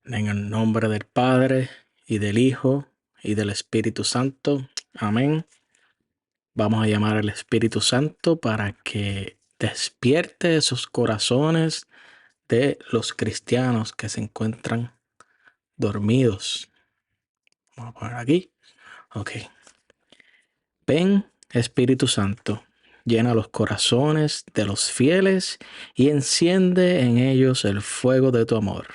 En el nombre del Padre, y del Hijo, y del Espíritu Santo. Amén. Vamos a llamar al Espíritu Santo para que despierte esos corazones de los cristianos que se encuentran dormidos. Vamos a poner aquí. Ok. Ven, Espíritu Santo, llena los corazones de los fieles y enciende en ellos el fuego de tu amor.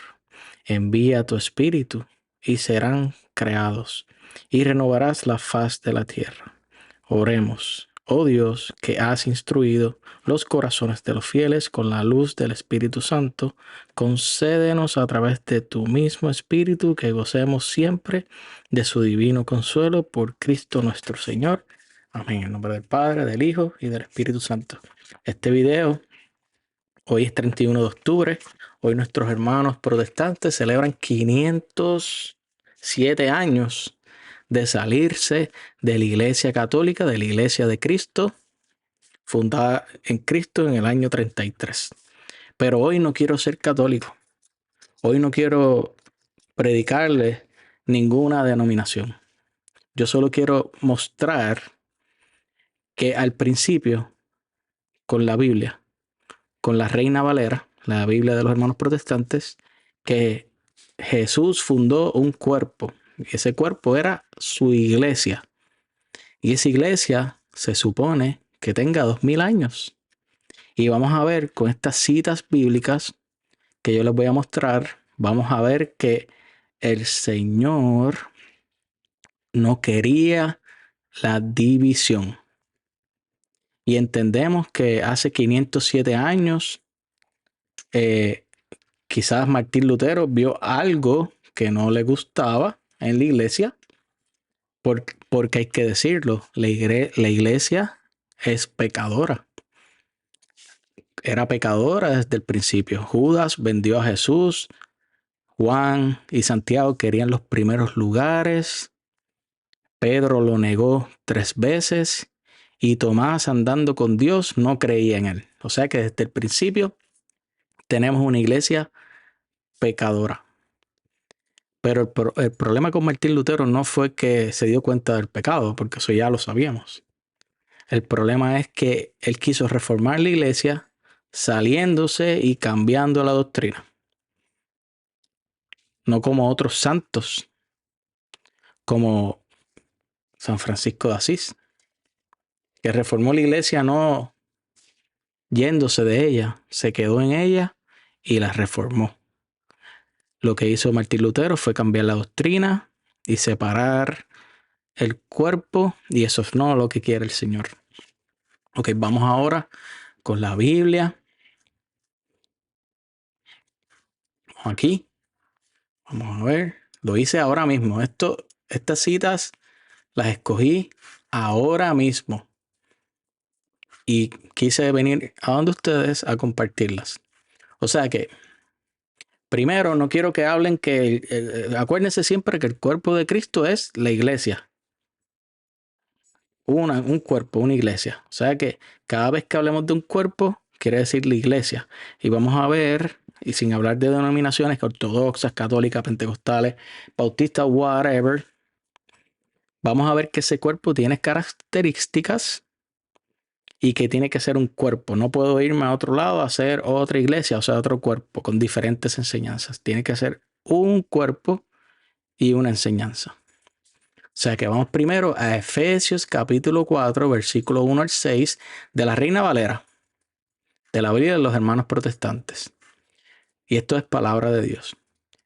Envía tu Espíritu y serán creados, y renovarás la faz de la tierra. Oremos, oh Dios, que has instruido los corazones de los fieles con la luz del Espíritu Santo, concédenos a través de tu mismo Espíritu que gocemos siempre de su divino consuelo por Cristo nuestro Señor. Amén. En nombre del Padre, del Hijo y del Espíritu Santo. Este video, hoy es 31 de octubre. Hoy nuestros hermanos protestantes celebran 507 años de salirse de la Iglesia Católica, de la Iglesia de Cristo, fundada en Cristo en el año 33. Pero hoy no quiero ser católico. Hoy no quiero predicarle ninguna denominación. Yo solo quiero mostrar que al principio, con la Biblia, con la Reina Valera, la Biblia de los hermanos protestantes, que Jesús fundó un cuerpo. Y ese cuerpo era su iglesia. Y esa iglesia se supone que tenga 2000 años. Y vamos a ver con estas citas bíblicas que yo les voy a mostrar, vamos a ver que el Señor no quería la división. Y entendemos que hace 507 años, quizás Martín Lutero vio algo que no le gustaba en la iglesia, porque hay que decirlo, la iglesia es pecadora. Era pecadora desde el principio. Judas vendió a Jesús. Juan y Santiago querían los primeros lugares. Pedro lo negó 3 veces. Y Tomás, andando con Dios, no creía en él. O sea que desde el principio tenemos una iglesia pecadora. Pero el problema con Martín Lutero no fue que se dio cuenta del pecado, porque eso ya lo sabíamos. El problema es que él quiso reformar la iglesia saliéndose y cambiando la doctrina. No como otros santos, como San Francisco de Asís, que reformó la iglesia no yéndose de ella, se quedó en ella y la reformó. Lo que hizo Martín Lutero fue cambiar la doctrina y separar el cuerpo, y eso es no lo que quiere el Señor. Ok, vamos ahora con la Biblia. Aquí, vamos a ver, lo hice ahora mismo. Estas citas las escogí ahora mismo y quise venir a donde ustedes a compartirlas. O sea que, primero, no quiero que hablen que, acuérdense siempre que el cuerpo de Cristo es la iglesia. Un cuerpo, una iglesia. O sea que cada vez que hablemos de un cuerpo, quiere decir la iglesia. Y vamos a ver, y sin hablar de denominaciones ortodoxas, católicas, pentecostales, bautistas, whatever, vamos a ver que ese cuerpo tiene características y que tiene que ser un cuerpo. No puedo irme a otro lado a hacer otra iglesia, o sea, otro cuerpo con diferentes enseñanzas. Tiene que ser un cuerpo y una enseñanza. O sea que vamos primero a Efesios capítulo 4, versículo 1 al 6 de la Reina Valera, de la Biblia de los hermanos protestantes. Y esto es palabra de Dios.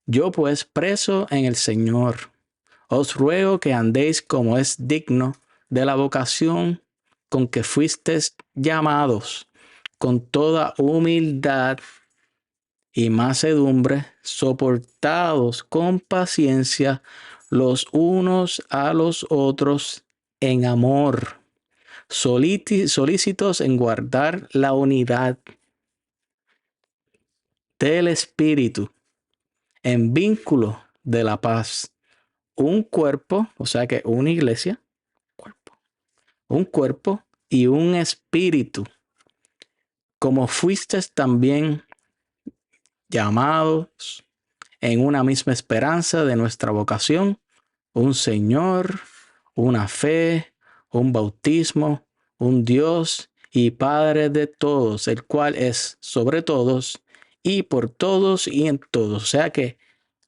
Yo pues, preso en el Señor, os ruego que andéis como es digno de la vocación con que fuisteis llamados, con toda humildad y mansedumbre, soportados con paciencia los unos a los otros en amor, solícitos en guardar la unidad del Espíritu, en vínculo de la paz. Un cuerpo, o sea que una iglesia, un cuerpo y un espíritu, como fuisteis también llamados en una misma esperanza de nuestra vocación, un Señor, una fe, un bautismo, un Dios y Padre de todos, el cual es sobre todos y por todos y en todos. O sea que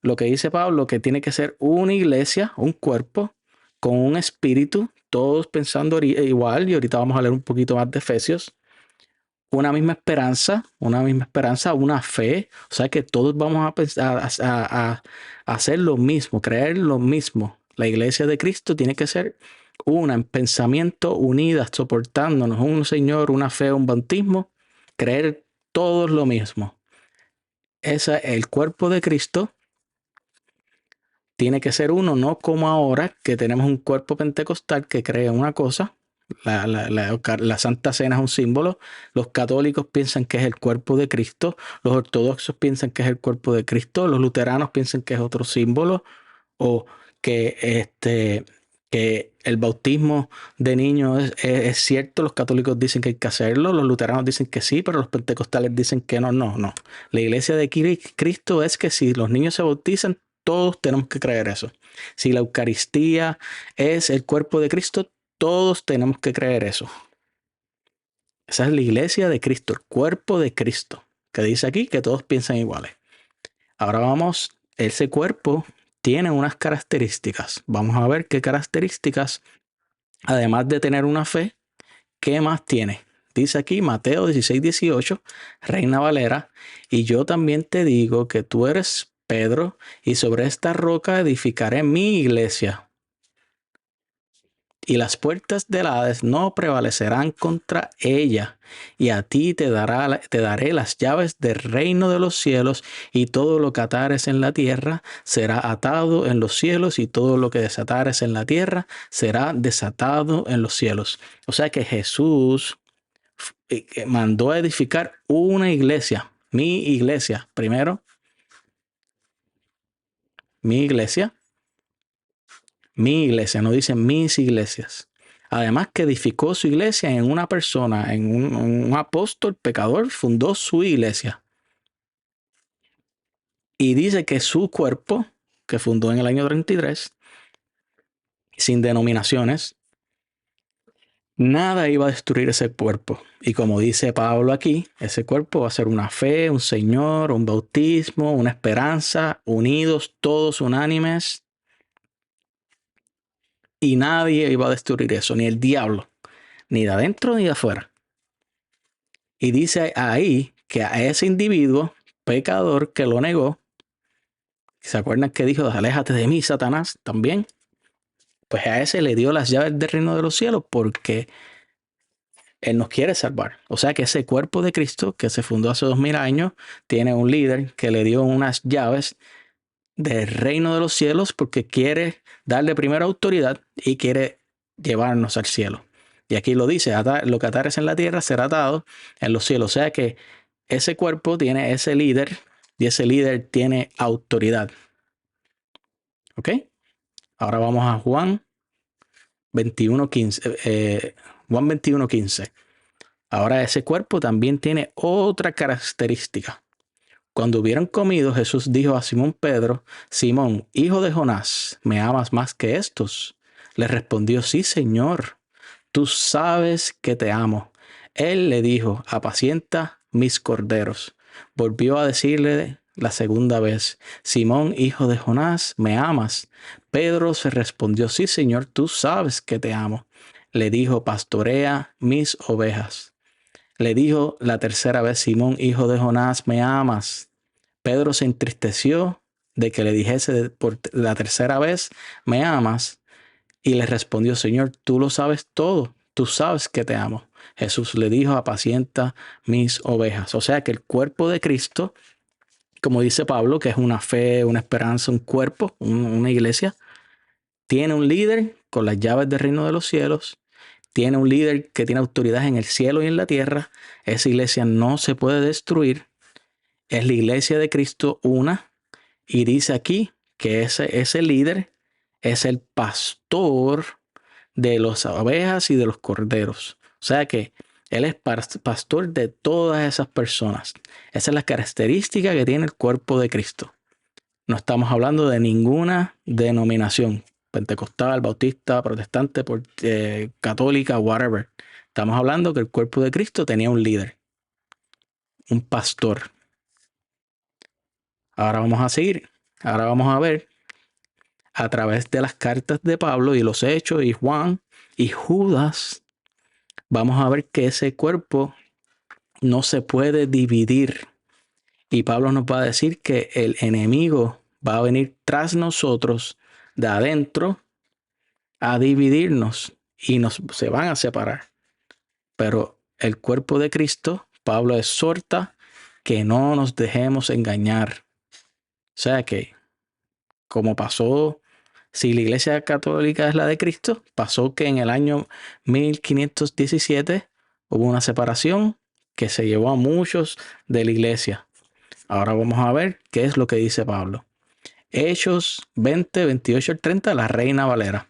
lo que dice Pablo, que tiene que ser una iglesia, un cuerpo, con un espíritu, todos pensando igual, y ahorita vamos a leer un poquito más de Efesios, una misma esperanza, una fe, o sea que todos vamos a, pensar, a hacer lo mismo, creer lo mismo. La iglesia de Cristo tiene que ser una en pensamiento, unida, soportándonos, un Señor, una fe, un bautismo, creer todos lo mismo. Ese es el cuerpo de Cristo. Tiene que ser uno, no como ahora que tenemos un cuerpo pentecostal que cree una cosa. La Santa Cena es un símbolo. Los católicos piensan que es el cuerpo de Cristo. Los ortodoxos piensan que es el cuerpo de Cristo. Los luteranos piensan que es otro símbolo. O que el bautismo de niños es cierto. Los católicos dicen que hay que hacerlo. Los luteranos dicen que sí, pero los pentecostales dicen que no, no, no. La iglesia de Cristo es que si los niños se bautizan, todos tenemos que creer eso. Si la Eucaristía es el cuerpo de Cristo, todos tenemos que creer eso. Esa es la iglesia de Cristo, el cuerpo de Cristo, que dice aquí que todos piensan iguales. Ahora vamos, ese cuerpo tiene unas características. Vamos a ver qué características, además de tener una fe, ¿qué más tiene? Dice aquí Mateo 16:18, Reina Valera, y yo también te digo que tú eres Pedro, y sobre esta roca edificaré mi iglesia. Y las puertas del Hades no prevalecerán contra ella. Y a ti te daré las llaves del reino de los cielos, y todo lo que atares en la tierra será atado en los cielos, y todo lo que desatares en la tierra será desatado en los cielos. O sea que Jesús mandó a edificar una iglesia, mi iglesia, primero, mi iglesia, no dice mis iglesias. Además que edificó su iglesia en una persona, en un apóstol pecador, fundó su iglesia. Y dice que su cuerpo, que fundó en el año 33, sin denominaciones, nada iba a destruir ese cuerpo. Y como dice Pablo aquí, ese cuerpo va a ser una fe, un Señor, un bautismo, una esperanza, unidos, todos unánimes. Y nadie iba a destruir eso, ni el diablo, ni de adentro ni de afuera. Y dice ahí que a ese individuo pecador que lo negó, ¿se acuerdan que dijo, aléjate de mí, Satanás? También, pues a ese le dio las llaves del reino de los cielos porque Él nos quiere salvar. O sea que ese cuerpo de Cristo que se fundó hace 2000 años tiene un líder que le dio unas llaves del reino de los cielos porque quiere darle primera autoridad y quiere llevarnos al cielo. Y aquí lo dice, lo que atares en la tierra será atado en los cielos. O sea que ese cuerpo tiene ese líder y ese líder tiene autoridad. ¿Ok? Ahora vamos a Juan 21:15. Juan 21:15. Ahora ese cuerpo también tiene otra característica. Cuando hubieron comido, Jesús dijo a Simón Pedro, Simón, hijo de Jonás, ¿me amas más que estos? Le respondió, sí, Señor, tú sabes que te amo. Él le dijo, apacienta mis corderos. Volvió a decirle la segunda vez, Simón, hijo de Jonás, ¿me amas? Pedro se respondió, sí, Señor, tú sabes que te amo. Le dijo, pastorea mis ovejas. Le dijo la tercera vez, Simón, hijo de Jonás, ¿me amas? Pedro se entristeció de que le dijese por la tercera vez, ¿me amas? Y le respondió, Señor, tú lo sabes todo, tú sabes que te amo. Jesús le dijo, apacienta mis ovejas. O sea que el cuerpo de Cristo, como dice Pablo, que es una fe, una esperanza, un cuerpo, una iglesia, tiene un líder con las llaves del reino de los cielos, tiene un líder que tiene autoridad en el cielo y en la tierra. Esa iglesia no se puede destruir. Es la iglesia de Cristo una. Y dice aquí que ese líder es el pastor de las ovejas y de los corderos. O sea que Él es pastor de todas esas personas. Esa es la característica que tiene el cuerpo de Cristo. No estamos hablando de ninguna denominación, pentecostal, bautista, protestante, católica, whatever. Estamos hablando que el cuerpo de Cristo tenía un líder, un pastor. Ahora vamos a seguir. Ahora vamos a ver a través de las cartas de Pablo y los Hechos y Juan y Judas, vamos a ver que ese cuerpo no se puede dividir. Y Pablo nos va a decir que el enemigo va a venir tras nosotros de adentro a dividirnos y se van a separar. Pero el cuerpo de Cristo, Pablo exhorta que no nos dejemos engañar. O sea que, como pasó, si la Iglesia Católica es la de Cristo, pasó que en el año 1517 hubo una separación que se llevó a muchos de la Iglesia. Ahora vamos a ver qué es lo que dice Pablo. Hechos 20, 28 al 30, la Reina Valera.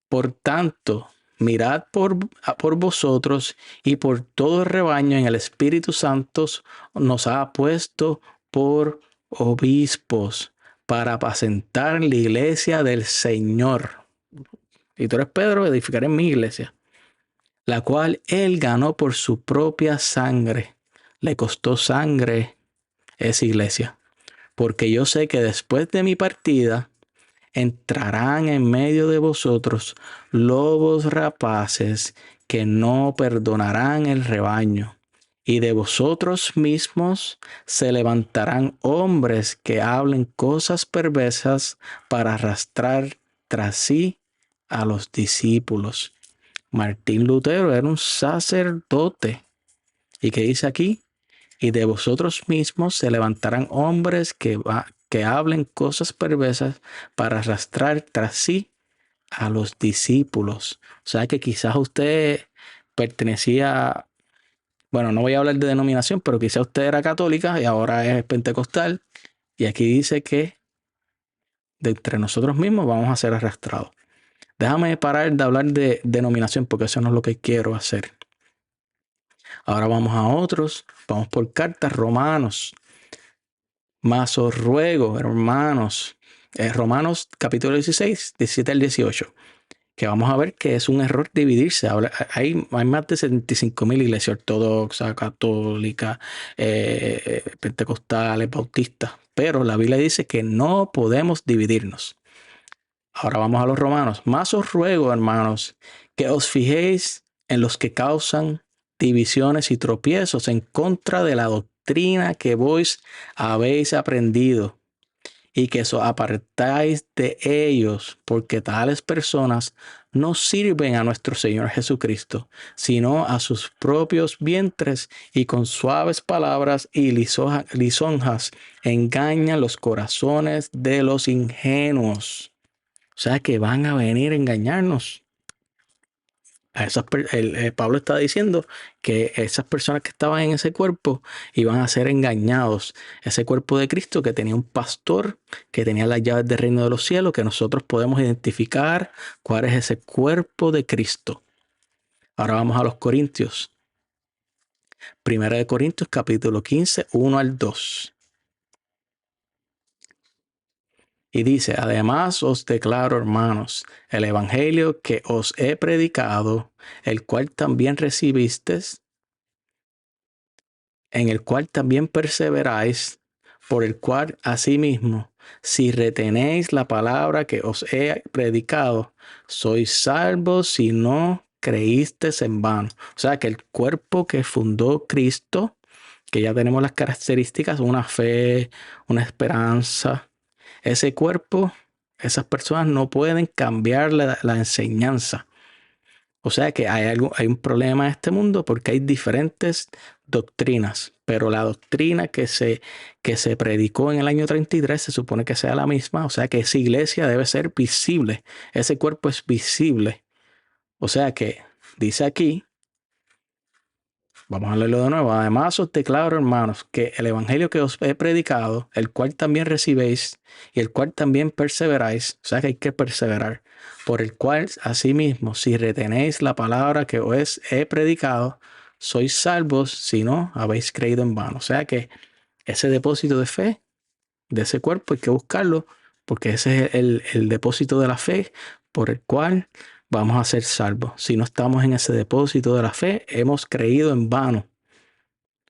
Por tanto, mirad por vosotros y por todo el rebaño en el Espíritu Santo nos ha puesto por obispos para apacentar la iglesia del Señor. Y tú eres Pedro, edificaré mi iglesia, la cual él ganó por su propia sangre. Le costó sangre esa iglesia. Porque yo sé que después de mi partida entrarán en medio de vosotros lobos rapaces que no perdonarán el rebaño. Y de vosotros mismos se levantarán hombres que hablen cosas perversas para arrastrar tras sí a los discípulos. Martín Lutero era un sacerdote. ¿Y qué dice aquí? Y de vosotros mismos se levantarán hombres que hablen cosas perversas para arrastrar tras sí a los discípulos. O sea que quizás usted pertenecía, bueno, no voy a hablar de denominación, pero quizás usted era católica y ahora es pentecostal. Y aquí dice que de entre nosotros mismos vamos a ser arrastrados. Déjame parar de hablar de denominación porque eso no es lo que quiero hacer. Ahora vamos a otros, vamos por cartas. Romanos. Mas os ruego, hermanos, Romanos capítulo 16, 17 al 18, que vamos a ver que es un error dividirse. Hay más de 75,000 iglesias ortodoxas, católicas, pentecostales, bautistas, pero la Biblia dice que no podemos dividirnos. Ahora vamos a los romanos. Más os ruego, hermanos, que os fijéis en los que causan divisiones y tropiezos en contra de la doctrina que vos habéis aprendido y que os apartáis de ellos, porque tales personas no sirven a nuestro Señor Jesucristo, sino a sus propios vientres, y con suaves palabras y lisonjas engañan los corazones de los ingenuos. O sea que van a venir a engañarnos. Pablo está diciendo que esas personas que estaban en ese cuerpo iban a ser engañados. Ese cuerpo de Cristo que tenía un pastor, que tenía las llaves del reino de los cielos, que nosotros podemos identificar cuál es ese cuerpo de Cristo. Ahora vamos a los Corintios. Primera de Corintios capítulo 15, 1 al 2. Y dice, además os declaro, hermanos, el evangelio que os he predicado, el cual también recibisteis, en el cual también perseveráis, por el cual asimismo, si retenéis la palabra que os he predicado, sois salvos si no creísteis en vano. O sea que el cuerpo que fundó Cristo, que ya tenemos las características, una fe, una esperanza, ese cuerpo, esas personas no pueden cambiar la enseñanza. O sea que hay un problema en este mundo porque hay diferentes doctrinas, pero la doctrina que se predicó en el año 33 se supone que sea la misma. O sea que esa iglesia debe ser visible. Ese cuerpo es visible. O sea que dice aquí, vamos a leerlo de nuevo. Además os declaro, hermanos, que el evangelio que os he predicado, el cual también recibéis y el cual también perseveráis, o sea que hay que perseverar, por el cual asimismo, si retenéis la palabra que os he predicado, sois salvos si no habéis creído en vano. O sea que ese depósito de fe de ese cuerpo, hay que buscarlo, porque ese es el depósito de la fe por el cual vamos a ser salvos. Si no estamos en ese depósito de la fe, hemos creído en vano.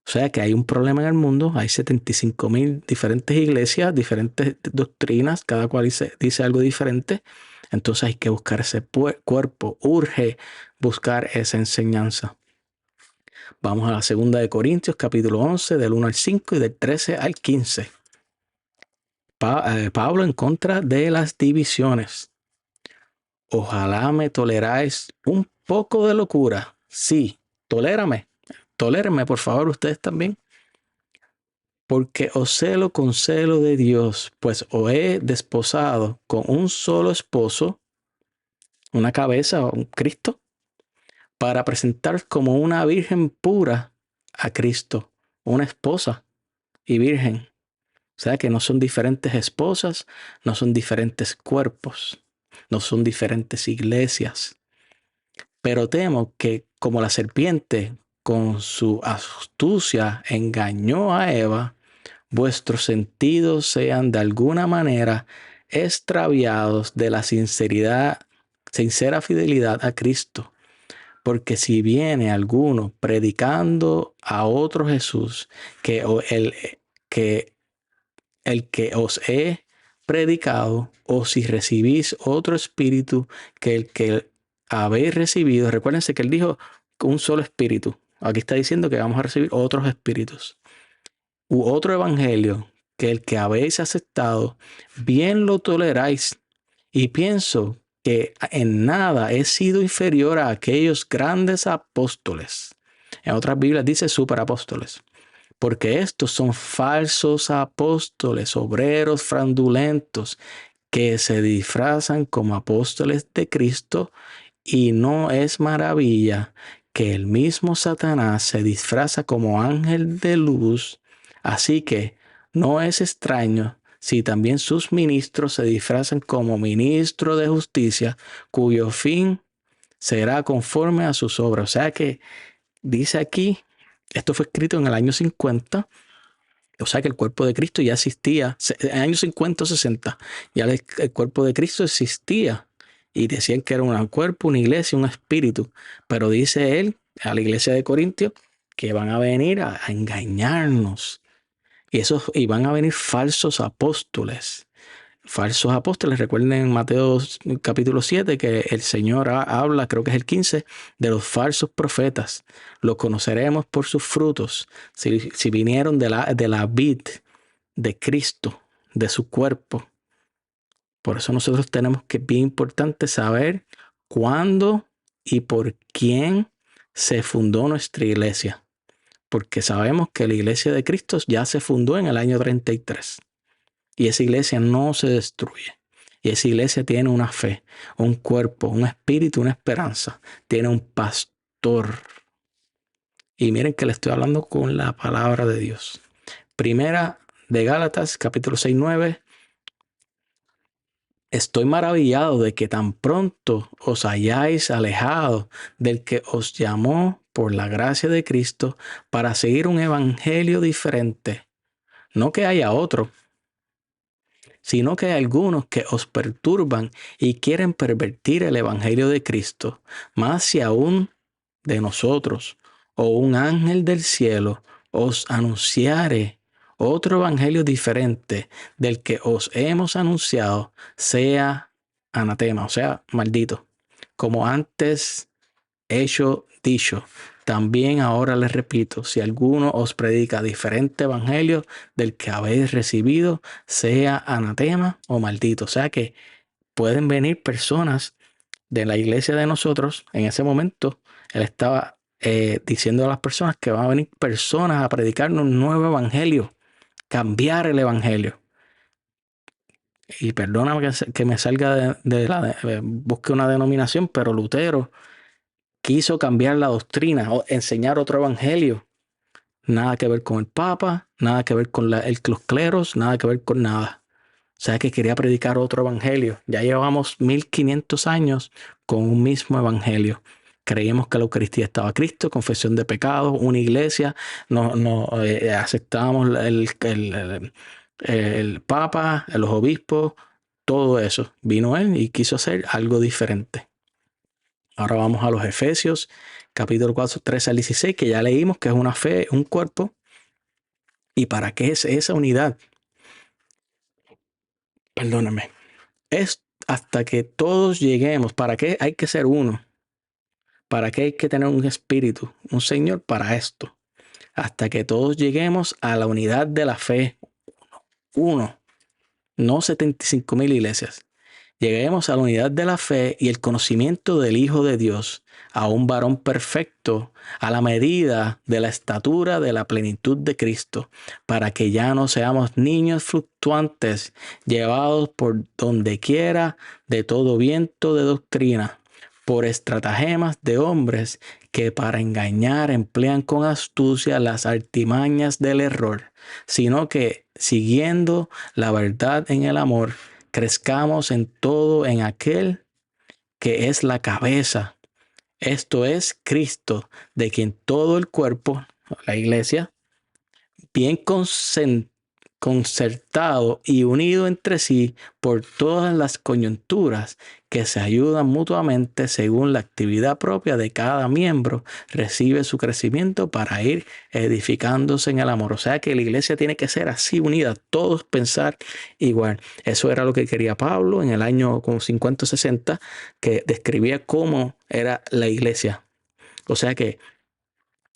O sea que hay un problema en el mundo, hay 75,000 diferentes iglesias, diferentes doctrinas, cada cual dice algo diferente. Entonces hay que buscar ese cuerpo, urge buscar esa enseñanza. Vamos a la segunda de Corintios, capítulo 11, del 1 al 5 y del 13 al 15. Pablo en contra de las divisiones. Ojalá me toleráis un poco de locura. Sí, tolérame. Tolérenme, por favor, ustedes también. Porque os celo con celo de Dios, pues os he desposado con un solo esposo, una cabeza, un Cristo, para presentaros como una virgen pura a Cristo, una esposa y virgen. O sea que no son diferentes esposas, no son diferentes cuerpos, no son diferentes iglesias. Pero temo que como la serpiente con su astucia engañó a Eva, vuestros sentidos sean de alguna manera extraviados de la sincera fidelidad a Cristo. Porque si viene alguno predicando a otro Jesús que el que os he predicado, o si recibís otro espíritu que el que habéis recibido, recuérdense que él dijo un solo espíritu. Aquí está diciendo que vamos a recibir otros espíritus. U otro evangelio que el que habéis aceptado, bien lo toleráis. Y pienso que en nada he sido inferior a aquellos grandes apóstoles. En otras Biblias dice superapóstoles. Porque estos son falsos apóstoles, obreros fraudulentos, que se disfrazan como apóstoles de Cristo, y no es maravilla que el mismo Satanás se disfraza como ángel de luz. Así que no es extraño si también sus ministros se disfrazan como ministros de justicia, cuyo fin será conforme a sus obras. O sea que dice aquí, esto fue escrito en el año 50. O sea que el cuerpo de Cristo ya existía. En el año 50 o 60 ya el cuerpo de Cristo existía. Y decían que era un cuerpo, una iglesia, un espíritu. Pero dice él a la iglesia de Corintios que van a venir a engañarnos. Y van a venir falsos apóstoles. Falsos apóstoles, recuerden en Mateo capítulo 7 que el Señor habla, creo que es el 15, de los falsos profetas. Los conoceremos por sus frutos. Si vinieron de la vid de Cristo, de su cuerpo. Por eso nosotros tenemos que, bien importante, saber cuándo y por quién se fundó nuestra iglesia. Porque sabemos que la iglesia de Cristo ya se fundó en el año 33. Y esa iglesia no se destruye. Y esa iglesia tiene una fe, un cuerpo, un espíritu, una esperanza. Tiene un pastor. Y miren que le estoy hablando con la palabra de Dios. Primera de Gálatas, capítulo 6, 9. Estoy maravillado de que tan pronto os hayáis alejado del que os llamó por la gracia de Cristo para seguir un evangelio diferente. No que haya otro, sino que hay algunos que os perturban y quieren pervertir el evangelio de Cristo. Más si aún de nosotros o un ángel del cielo os anunciare otro evangelio diferente del que os hemos anunciado, sea anatema, o sea, maldito. Como antes dicho, también ahora les repito, si alguno os predica diferente evangelio del que habéis recibido, sea anatema o maldito. O sea que pueden venir personas de la iglesia de nosotros. En ese momento, él estaba diciendo a las personas que van a venir personas a predicarnos un nuevo evangelio, cambiar el evangelio. Y perdóname que me salga busque una denominación, pero Lutero quiso cambiar la doctrina o enseñar otro evangelio. Nada que ver con el Papa, nada que ver con los cleros, nada que ver con nada. O sea que quería predicar otro evangelio. Ya llevamos 1500 años con un mismo evangelio. Creíamos que la Eucaristía estaba Cristo, confesión de pecados, una iglesia, no aceptábamos el Papa, los obispos, todo eso. Vino él y quiso hacer algo diferente. Ahora vamos a los Efesios, capítulo 4, 13 al 16, que ya leímos que es una fe, un cuerpo. ¿Y para qué es esa unidad? Perdóname. Es hasta que todos lleguemos. ¿Para qué hay que ser uno? ¿Para qué hay que tener un espíritu, un Señor para esto? Hasta que todos lleguemos a la unidad de la fe. Uno, no 75,000 iglesias. Lleguemos a la unidad de la fe y el conocimiento del Hijo de Dios, a un varón perfecto, a la medida de la estatura de la plenitud de Cristo, para que ya no seamos niños fluctuantes, llevados por donde quiera de todo viento de doctrina, por estratagemas de hombres que para engañar emplean con astucia las artimañas del error, sino que, siguiendo la verdad en el amor, crezcamos en todo en aquel que es la cabeza, esto es Cristo, de quien todo el cuerpo, la iglesia, bien concertado y unido entre sí por todas las coyunturas que se ayudan mutuamente según la actividad propia de cada miembro, recibe su crecimiento para ir edificándose en el amor. O sea que la iglesia tiene que ser así unida, todos pensar igual. Eso era lo que quería Pablo en el año como 50 o 60, que describía cómo era la iglesia. O sea que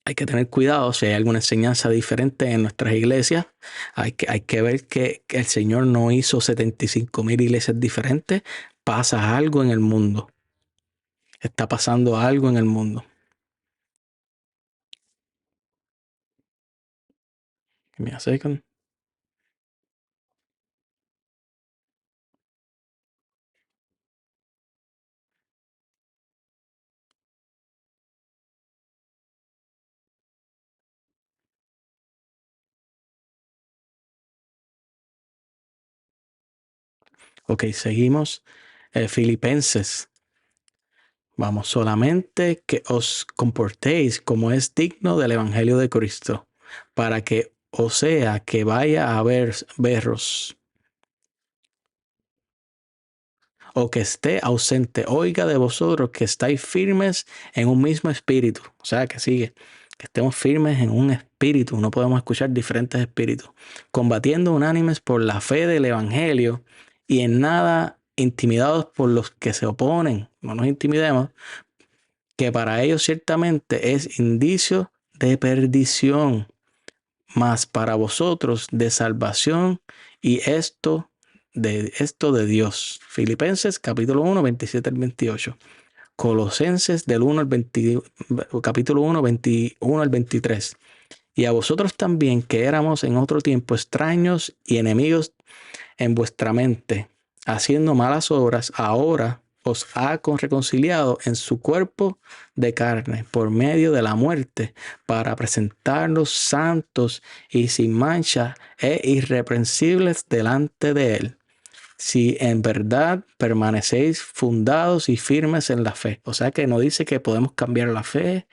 hay que tener cuidado si hay alguna enseñanza diferente en nuestras iglesias. Hay que ver que el Señor no hizo 75,000 iglesias diferentes. Pasa algo en el mundo. Está pasando algo en el mundo. Give me a second. Ok, seguimos. Filipenses. Vamos, solamente que os comportéis como es digno del Evangelio de Cristo, para que, o sea, que vaya a veros o que esté ausente, oiga de vosotros que estáis firmes en un mismo espíritu. O sea, que sigue, que estemos firmes en un espíritu. No podemos escuchar diferentes espíritus. Combatiendo unánimes por la fe del Evangelio y en nada intimidados por los que se oponen. No nos intimidemos, que para ellos ciertamente es indicio de perdición, mas para vosotros de salvación, y esto de Dios. Filipenses capítulo 1, 27 al 28. Colosenses del 1 al 20, capítulo 1, 21 al 23. Y a vosotros también, que éramos en otro tiempo extraños y enemigos en vuestra mente, haciendo malas obras, ahora os ha reconciliado en su cuerpo de carne por medio de la muerte, para presentarlos santos y sin mancha e irreprensibles delante de él, si en verdad permanecéis fundados y firmes en la fe. O sea que no dice que podemos cambiar la fe,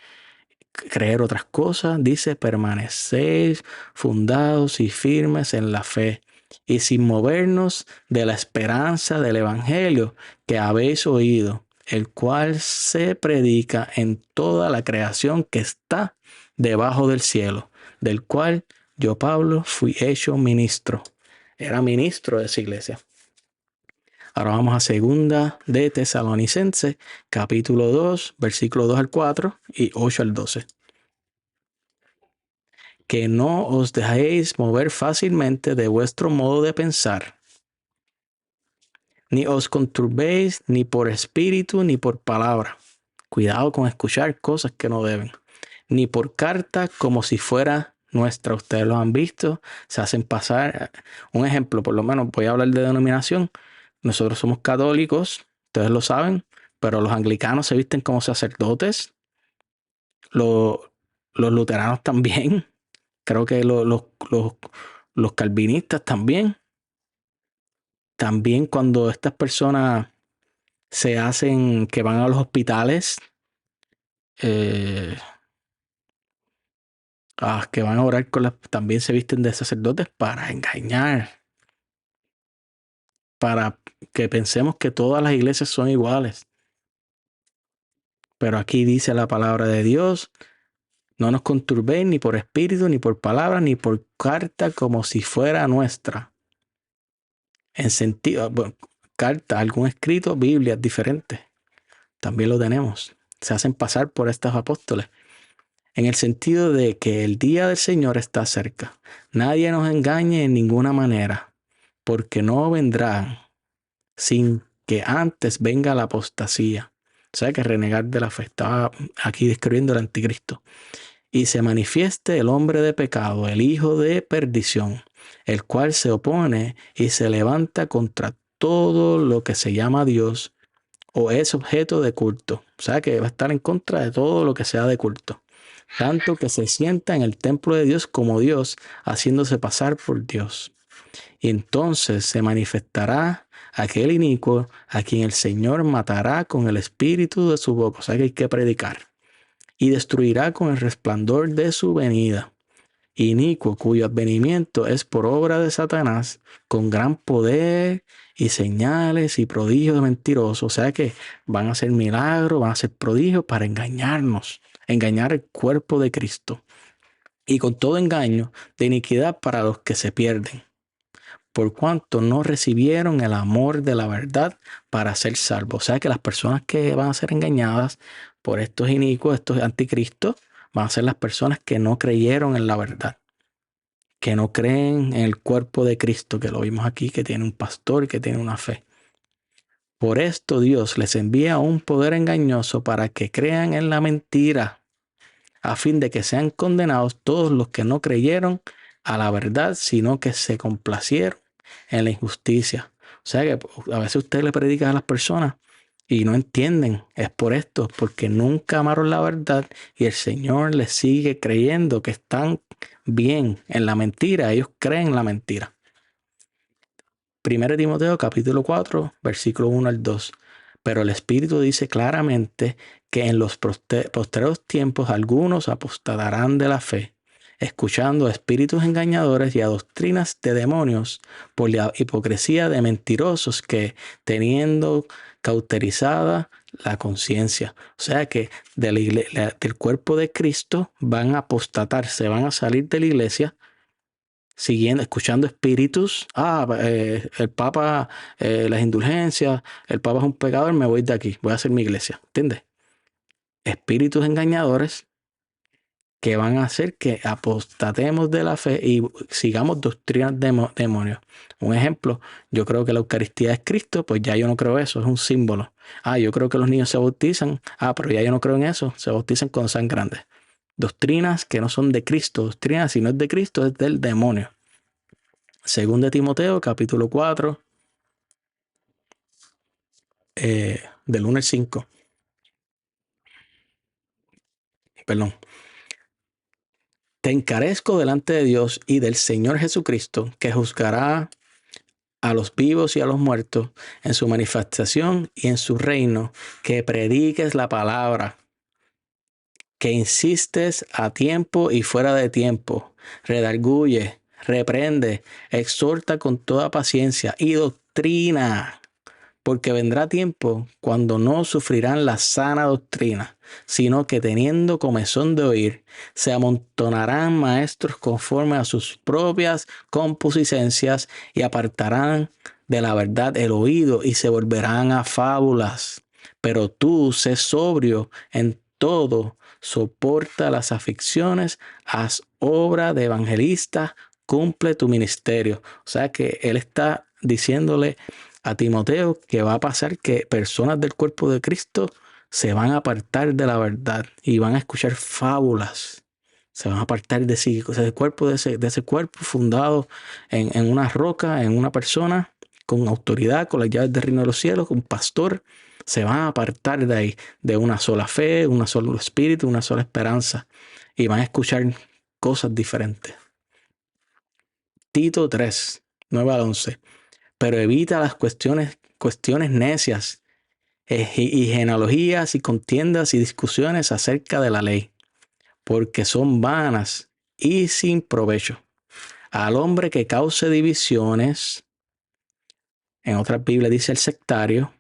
creer otras cosas. Dice permanecéis fundados y firmes en la fe y sin movernos de la esperanza del evangelio que habéis oído, el cual se predica en toda la creación que está debajo del cielo, del cual yo, Pablo, fui hecho ministro. Era ministro de esa iglesia. Ahora vamos a segunda de Tesalonicenses, capítulo 2, versículo 2 al 4 y 8 al 12. Que no os dejéis mover fácilmente de vuestro modo de pensar, ni os conturbéis ni por espíritu ni por palabra. Cuidado con escuchar cosas que no deben. Ni por carta como si fuera nuestra. Ustedes lo han visto, se hacen pasar. Un ejemplo, por lo menos voy a hablar de denominación. Nosotros somos católicos, ustedes lo saben, pero los anglicanos se visten como sacerdotes. Los, los luteranos también. Creo que los calvinistas también. También cuando estas personas se hacen que van a los hospitales, eh, que van a orar con las, también se visten de sacerdotes para engañar. para que pensemos que todas las iglesias son iguales. Pero aquí dice la palabra de Dios: no nos conturbéis ni por espíritu, ni por palabra, ni por carta como si fuera nuestra. En sentido, bueno, carta, algún escrito, Biblia diferente. También lo tenemos. Se hacen pasar por estos apóstoles. En el sentido de que el día del Señor está cerca. Nadie nos engañe en ninguna manera, porque no vendrá sin que antes venga la apostasía. O sea que renegar de la fe. Estaba aquí describiendo el anticristo. Y se manifieste el hombre de pecado, el hijo de perdición, el cual se opone y se levanta contra todo lo que se llama Dios o es objeto de culto. O sea que va a estar en contra de todo lo que sea de culto. Tanto que se sienta en el templo de Dios como Dios, haciéndose pasar por Dios. Y entonces se manifestará aquel inicuo a quien el Señor matará con el espíritu de su boca. O sea que hay que predicar. Y destruirá con el resplandor de su venida. Inicuo, cuyo advenimiento es por obra de Satanás, con gran poder y señales y prodigios mentirosos. O sea que van a hacer milagros, van a hacer prodigios para engañarnos, engañar el cuerpo de Cristo. Y con todo engaño de iniquidad para los que se pierden, por cuanto no recibieron el amor de la verdad para ser salvos. O sea que las personas que van a ser engañadas por estos inicuos, estos anticristos, van a ser las personas que no creyeron en la verdad, que no creen en el cuerpo de Cristo, que lo vimos aquí, que tiene un pastor y que tiene una fe. Por esto Dios les envía un poder engañoso para que crean en la mentira, a fin de que sean condenados todos los que no creyeron a la verdad, sino que se complacieron en la injusticia. O sea que a veces usted le predica a las personas y no entienden. Es por esto, porque nunca amaron la verdad y el Señor les sigue creyendo que están bien en la mentira. Ellos creen en la mentira. 1 Timoteo capítulo 4, versículo 1 al 2. Pero el Espíritu dice claramente que en los postreros tiempos algunos apostatarán de la fe, escuchando a espíritus engañadores y a doctrinas de demonios por la hipocresía de mentirosos que, teniendo cauterizada la conciencia. O sea que del cuerpo de Cristo van a apostatar, se van a salir de la iglesia siguiendo, escuchando espíritus. El Papa, las indulgencias, el Papa es un pecador, me voy de aquí, voy a hacer mi iglesia. ¿Entiendes? Espíritus engañadores que van a hacer que apostatemos de la fe y sigamos doctrinas de demonios. Un ejemplo, yo creo que la Eucaristía es Cristo, pues ya yo no creo eso, es un símbolo. Yo creo que los niños se bautizan, pero ya yo no creo en eso, se bautizan cuando sean grandes. Doctrinas que no son de Cristo, doctrinas si no es de Cristo es del demonio. Según de Timoteo, capítulo 4, del 1 al 5. Perdón. Te encarezco delante de Dios y del Señor Jesucristo, que juzgará a los vivos y a los muertos en su manifestación y en su reino, que prediques la palabra, que insistes a tiempo y fuera de tiempo, redarguye, reprende, exhorta con toda paciencia y doctrina. Porque vendrá tiempo cuando no sufrirán la sana doctrina, sino que teniendo comezón de oír, se amontonarán maestros conforme a sus propias concupiscencias y apartarán de la verdad el oído y se volverán a fábulas. Pero tú sé sobrio en todo, soporta las aflicciones, haz obra de evangelista, cumple tu ministerio. O sea que él está diciéndole a Timoteo que va a pasar que personas del cuerpo de Cristo se van a apartar de la verdad y van a escuchar fábulas. Se van a apartar de ese cuerpo, de ese cuerpo fundado en una roca, en una persona con autoridad, con las llaves del reino de los cielos, un pastor. Se van a apartar de ahí, de una sola fe, un solo espíritu, una sola esperanza. Y van a escuchar cosas diferentes. Tito 3, 9 al 11. Pero evita las cuestiones necias y genealogías y contiendas y discusiones acerca de la ley, porque son vanas y sin provecho. Al hombre que cause divisiones en otras Biblias dice el sectario,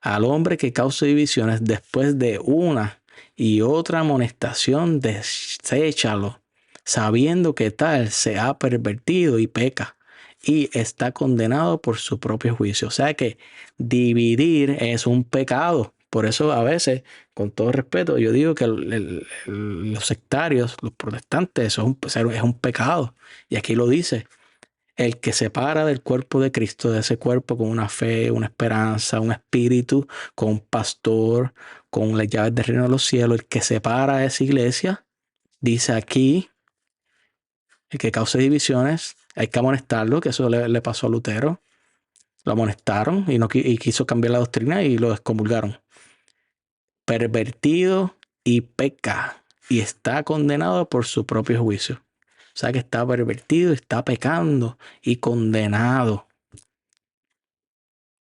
al hombre que causa divisiones después de una y otra amonestación, deséchalo, sabiendo que tal se ha pervertido y peca y está condenado por su propio juicio. O sea que dividir es un pecado. Por eso a veces, con todo respeto, yo digo que los sectarios, los protestantes, eso es un pecado. Y aquí lo dice. El que separa del cuerpo de Cristo, de ese cuerpo con una fe, una esperanza, un espíritu, con un pastor, con las llaves del reino de los cielos, el que separa a esa iglesia, dice aquí, el que causa divisiones, hay que amonestarlo, que eso le pasó a Lutero. Lo amonestaron y quiso cambiar la doctrina y lo excomulgaron. Pervertido y peca y está condenado por su propio juicio. O sea que está pervertido, está pecando y condenado.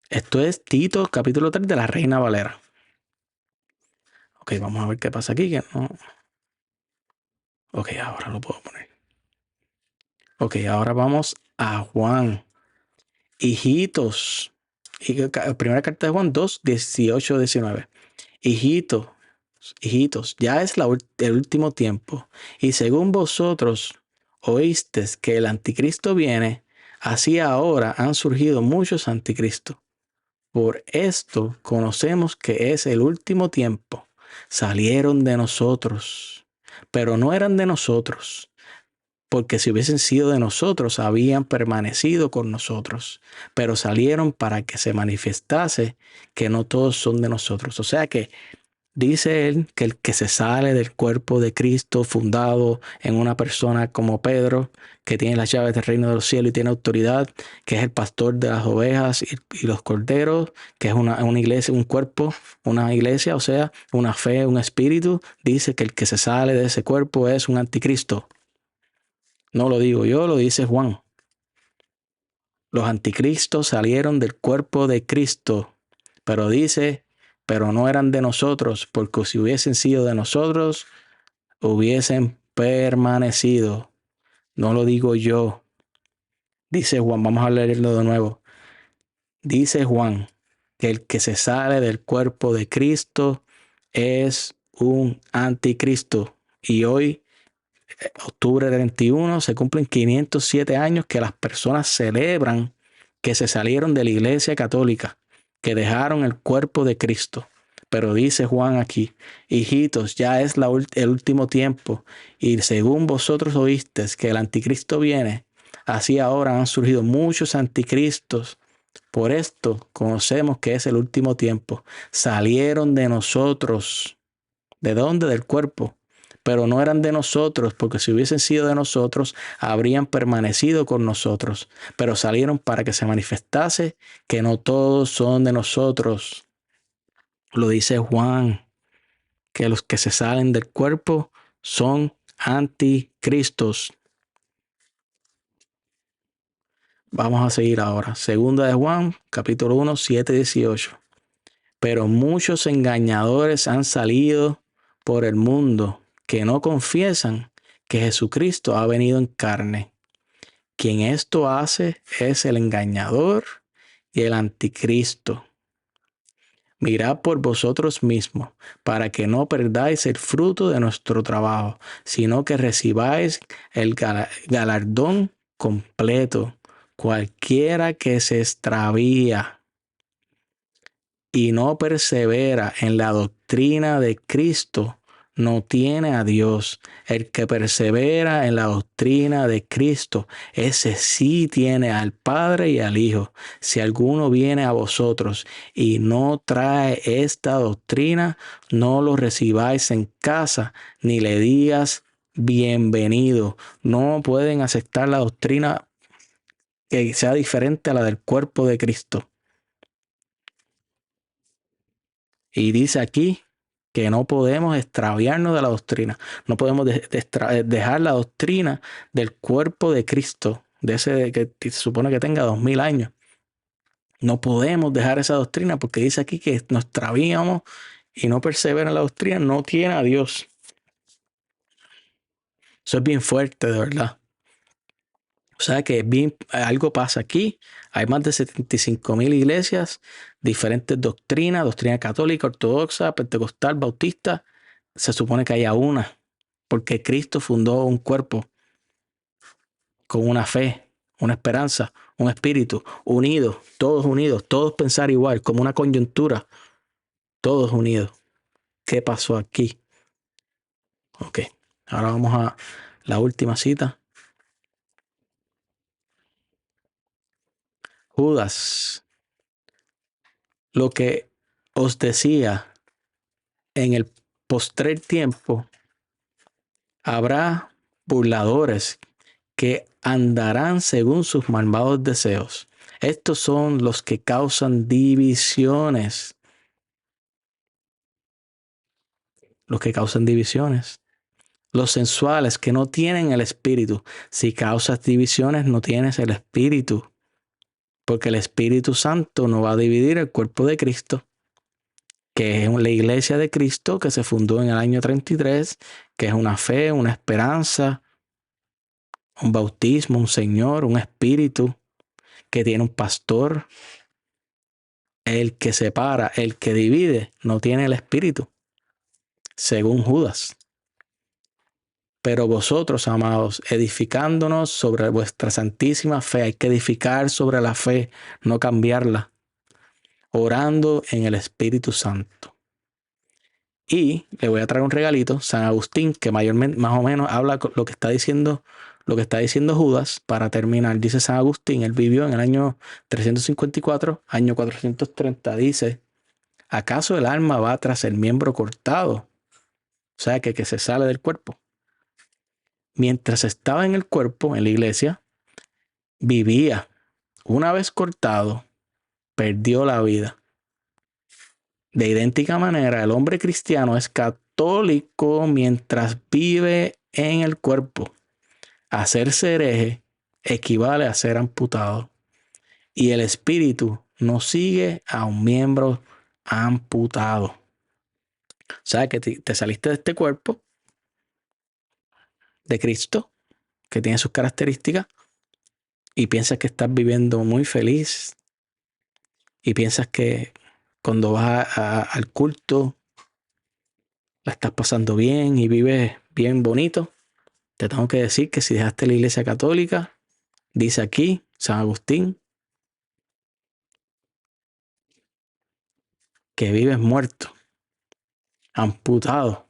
Esto es Tito, capítulo 3 de la Reina Valera. Ok, vamos a ver qué pasa aquí. Que no. Ok, ahora lo puedo poner. Ok, ahora vamos a Juan. Hijitos. Primera carta de Juan 2, 18, 19. Hijitos, hijitos, ya es el último tiempo. Y según vosotros oísteis que el anticristo viene, así ahora han surgido muchos anticristos. Por esto conocemos que es el último tiempo. Salieron de nosotros, pero no eran de nosotros, porque si hubiesen sido de nosotros, habían permanecido con nosotros, pero salieron para que se manifestase que no todos son de nosotros. O sea que dice él que el que se sale del cuerpo de Cristo fundado en una persona como Pedro, que tiene las llaves del reino de los cielos y tiene autoridad, que es el pastor de las ovejas y los corderos, que es una iglesia, un cuerpo, una iglesia, o sea, una fe, un espíritu, dice que el que se sale de ese cuerpo es un anticristo. No lo digo yo, lo dice Juan. Los anticristos salieron del cuerpo de Cristo, pero dice, pero no eran de nosotros, porque si hubiesen sido de nosotros, hubiesen permanecido. No lo digo yo. Dice Juan, vamos a leerlo de nuevo. Dice Juan que el que se sale del cuerpo de Cristo es un anticristo. Y hoy, octubre 31, se cumplen 507 años que las personas celebran que se salieron de la iglesia católica, que dejaron el cuerpo de Cristo. Pero dice Juan aquí, hijitos, ya es el último tiempo, y según vosotros oísteis que el anticristo viene, así ahora han surgido muchos anticristos. Por esto conocemos que es el último tiempo. Salieron de nosotros. ¿De dónde? Del cuerpo. Pero no eran de nosotros, porque si hubiesen sido de nosotros, habrían permanecido con nosotros. Pero salieron para que se manifestase que no todos son de nosotros. Lo dice Juan, que los que se salen del cuerpo son anticristos. Vamos a seguir ahora. Segunda de Juan, capítulo 1, 7, 18. Pero muchos engañadores han salido por el mundo que no confiesan que Jesucristo ha venido en carne. Quien esto hace es el engañador y el anticristo. Mirad por vosotros mismos, para que no perdáis el fruto de nuestro trabajo, sino que recibáis el galardón completo. Cualquiera que se extravía y no persevera en la doctrina de Cristo, no tiene a Dios. El que persevera en la doctrina de Cristo, ese sí tiene al Padre y al Hijo. Si alguno viene a vosotros y no trae esta doctrina, no lo recibáis en casa, ni le digas bienvenido. No pueden aceptar la doctrina que sea diferente a la del cuerpo de Cristo. Y dice aquí que no podemos extraviarnos de la doctrina. No podemos dejar la doctrina del cuerpo de Cristo, de ese que se supone que tenga 2000 años. No podemos dejar esa doctrina porque dice aquí que nos extraviamos y no persevera en la doctrina, no tiene a Dios. Eso es bien fuerte, de verdad. O sea que bien, algo pasa aquí. Hay más de 75,000 iglesias, diferentes doctrinas, doctrina católica, ortodoxa, pentecostal, bautista. Se supone que haya una, porque Cristo fundó un cuerpo con una fe, una esperanza, un espíritu, unidos, todos pensar igual, como una coyuntura, todos unidos. ¿Qué pasó aquí? Ok, ahora vamos a la última cita. Judas, lo que os decía, en el postrer tiempo habrá burladores que andarán según sus malvados deseos. Estos son los que causan divisiones. Los que causan divisiones. Los sensuales que no tienen el espíritu. Si causas divisiones, no tienes el espíritu. Porque el Espíritu Santo no va a dividir el cuerpo de Cristo, que es la iglesia de Cristo que se fundó en el año 33, que es una fe, una esperanza, un bautismo, un Señor, un espíritu, que tiene un pastor. El que separa, el que divide, no tiene el espíritu, según Judas. Pero vosotros, amados, edificándonos sobre vuestra santísima fe, hay que edificar sobre la fe, no cambiarla, orando en el Espíritu Santo. Y le voy a traer un regalito, San Agustín, que mayormente, más o menos habla lo que está diciendo Judas para terminar. Dice San Agustín, él vivió en el año 354, año 430, dice: ¿acaso el alma va tras el miembro cortado? O sea, que se sale del cuerpo. Mientras estaba en el cuerpo, en la iglesia, vivía. Una vez cortado, perdió la vida. De idéntica manera, el hombre cristiano es católico mientras vive en el cuerpo. Hacerse hereje equivale a ser amputado. Y el espíritu no sigue a un miembro amputado. O sea, que te saliste de este cuerpo de Cristo, que tiene sus características, y piensas que estás viviendo muy feliz, y piensas que cuando vas al culto la estás pasando bien y vives bien bonito. Te tengo que decir que si dejaste la iglesia católica, dice aquí San Agustín, que vives muerto, amputado.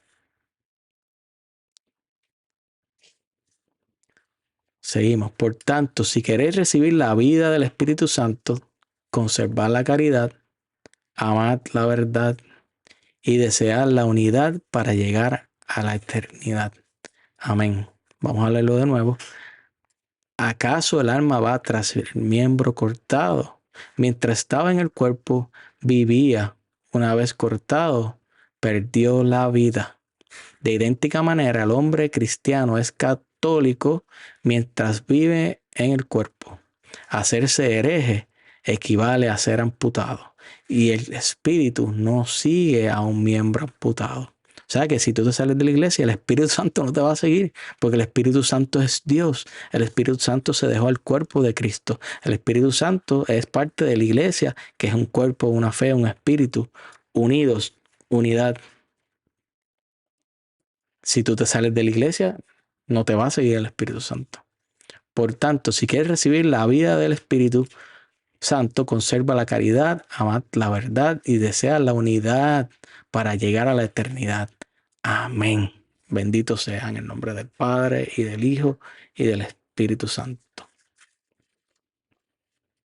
Seguimos. Por tanto, si queréis recibir la vida del Espíritu Santo, conservad la caridad, amad la verdad y desead la unidad para llegar a la eternidad. Amén. Vamos a leerlo de nuevo. ¿Acaso el alma va tras el miembro cortado? Mientras estaba en el cuerpo, vivía. Una vez cortado, perdió la vida. De idéntica manera, el hombre cristiano es católico mientras vive en el cuerpo. Hacerse hereje equivale a ser amputado. Y el espíritu no sigue a un miembro amputado. O sea que si tú te sales de la iglesia, el Espíritu Santo no te va a seguir, porque el Espíritu Santo es Dios. El Espíritu Santo se dejó al cuerpo de Cristo. El Espíritu Santo es parte de la iglesia, que es un cuerpo, una fe, un espíritu, unidos, unidad. Si tú te sales de la iglesia, no te va a seguir el Espíritu Santo. Por tanto, si quieres recibir la vida del Espíritu Santo, conserva la caridad, amad la verdad y desea la unidad para llegar a la eternidad. Amén. Bendito sea en el nombre del Padre y del Hijo y del Espíritu Santo.